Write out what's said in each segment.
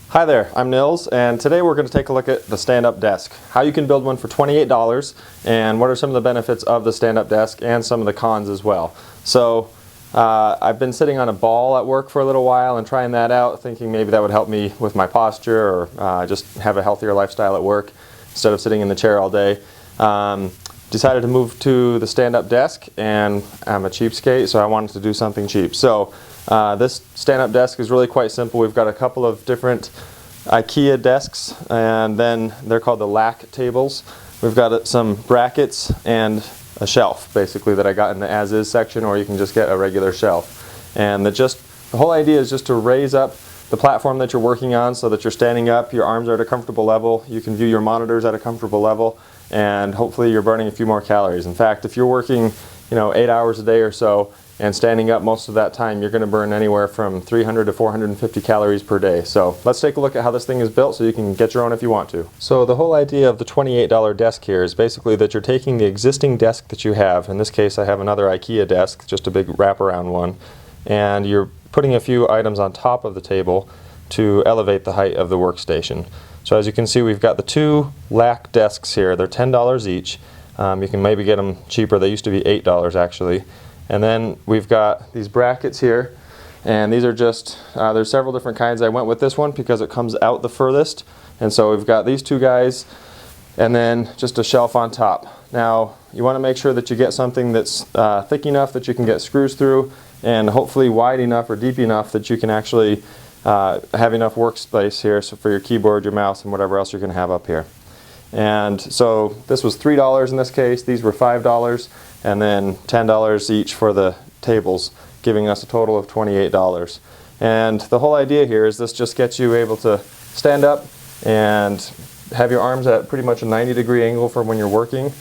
Hi there, I'm Nils, and today we're going to take a look at the stand-up desk. How you can build one for $28, and what are some of the benefits of the stand-up desk, and some of the cons as well. So, I've been sitting on a ball at work for a little while and trying that out, thinking maybe that would help me with my posture or just have a healthier lifestyle at work instead of sitting in the chair all day. Decided to move to the stand-up desk, and I'm a cheapskate, so I wanted to do something cheap. So this stand-up desk is really quite simple. We've got a couple of different Ikea desks, and then they're called the lack tables. We've got some brackets and a shelf, basically, that I got in the as-is section, or you can just get a regular shelf. And the whole idea is just to raise up the platform that you're working on so that you're standing up, your arms are at a comfortable level, you can view your monitors at a comfortable level, and hopefully you're burning a few more calories. In fact, if you're working 8 hours a day or so and standing up most of that time, you're going to burn anywhere from 300 to 450 calories per day. So let's take a look at how this thing is built so you can get your own if you want to. So the whole idea of the $28 desk here is basically that you're taking the existing desk that you have. In this case, I have another Ikea desk, just a big wraparound one, and you're putting a few items on top of the table to elevate the height of the workstation. So as you can see, we've got the two lack desks here. They're $10 each. You can maybe get them cheaper. They used to be $8 actually. And then we've got these brackets here, and these are just, there's several different kinds. I went with this one because it comes out the furthest. And so we've got these two guys, and then just a shelf on top. Now, you want to make sure that you get something that's thick enough that you can get screws through, and hopefully wide enough or deep enough that you can actually have enough workspace here so for your keyboard, your mouse, and whatever else you're going to have up here. And so this was $3 in this case, these were $5, and then $10 each for the tables, giving us a total of $28. And the whole idea here is this just gets you able to stand up and have your arms at pretty much a 90-degree angle for when you're working,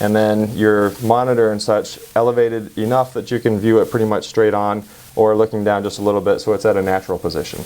and then your monitor and such elevated enough that you can view it pretty much straight on or looking down just a little bit so it's at a natural position.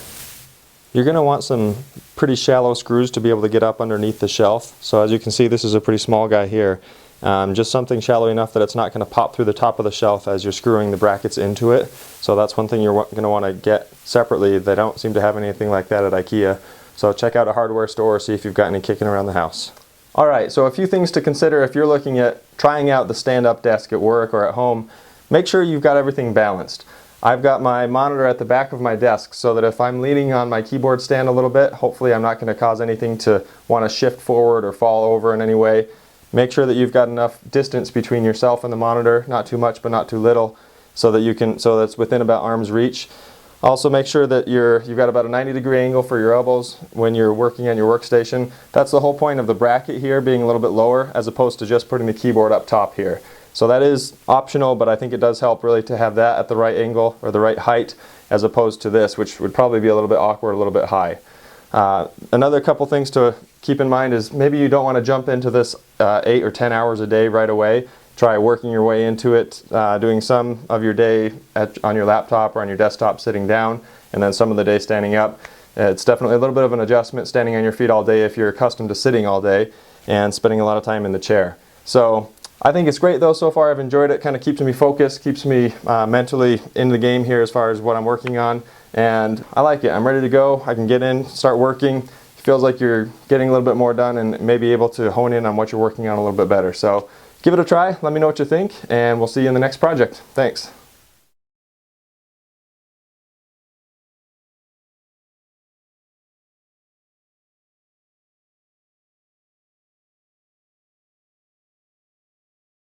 You're going to want some pretty shallow screws to be able to get up underneath the shelf. So as you can see, this is a pretty small guy here. Just something shallow enough that it's not going to pop through the top of the shelf as you're screwing the brackets into it. So that's one thing you're going to want to get separately. They don't seem to have anything like that at Ikea. So check out a hardware store, see if you've got any kicking around the house. Alright, so a few things to consider if you're looking at trying out the stand-up desk at work or at home. Make sure you've got everything balanced. I've got my monitor at the back of my desk so that if I'm leaning on my keyboard stand a little bit, hopefully I'm not going to cause anything to want to shift forward or fall over in any way. Make sure that you've got enough distance between yourself and the monitor, not too much but not too little, so that it's within about arm's reach. Also make sure that you've got about a 90-degree angle for your elbows when you're working on your workstation. That's the whole point of the bracket here being a little bit lower as opposed to just putting the keyboard up top here. So that is optional, but I think it does help really to have that at the right angle or the right height as opposed to this, which would probably be a little bit awkward, a little bit high. Another couple things to keep in mind is maybe you don't want to jump into this 8 or 10 hours a day right away. Try working your way into it, doing some of your day on your laptop or on your desktop sitting down, and then some of the day standing up. It's definitely a little bit of an adjustment standing on your feet all day if you're accustomed to sitting all day and spending a lot of time in the chair. So I think it's great though so far. I've enjoyed it. Kind of keeps me focused, keeps me mentally in the game here as far as what I'm working on, and I like it. I'm ready to go. I can get in, start working. It feels like you're getting a little bit more done and maybe able to hone in on what you're working on a little bit better. So give it a try, let me know what you think, and we'll see you in the next project. Thanks.